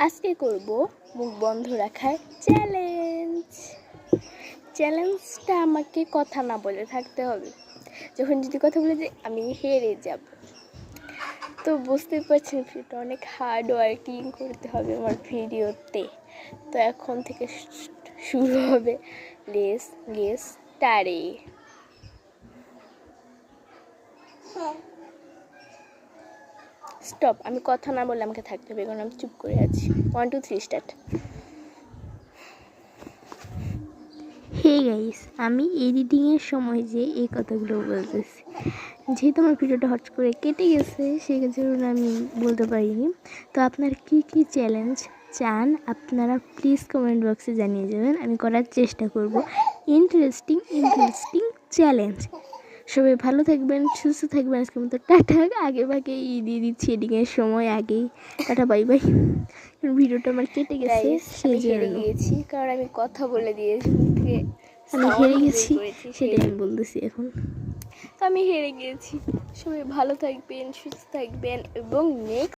আজকে করব মুখ বন্ধ রাখার চ্যালেঞ্জটা আমাকে কথা না বলে থাকতে হবে। যখন যদি কথা বলে যে আমি হেরে যাব, তো বুঝতে পারছেন ভিডিওটা অনেক হার্ড ওয়ার্কিং করতে হবে আমার ভিডিওতে। তো এখন থেকে শুরু হবে লেস টারে। স্টপ, আমি কথা না বললে আমাকে থাকতে হবে, কারণ আমি চুপ করে আছি। 1 2 3 স্টার্ট। হে গাইস, আমি এডিটিংয়ের সময় যে এই কথাগুলো বলতেছি, যেহেতু আমার ভিডিওটা হট করে কেটে গেছে সেজন্য আমি বলতে পারিনি। তো আপনারা কী চ্যালেঞ্জ চান আপনারা প্লিজ কমেন্ট বক্সে জানিয়ে যাবেন, আমি করার চেষ্টা করব ইন্টারেস্টিং চ্যালেঞ্জ। সবাই ভালো থাকবেন, সুস্থ থাকবেন। আজকের মতো টাটা। আগে দিয়ে দিচ্ছি এডিটিংয়ের সময় আগেই। Tata, bye bye. ভিডিওটা আমার কেটে গেছে, সেই হেরে গিয়েছি কারণ আমি কথা বলে দিয়েছি, আমি হেরে গেছি সেটাই আমি বলতেছি এখন। তো আমি হেরে গিয়েছি। সবাই ভালো থাকবেন, সুস্থ থাকবেন এবং নেক্সট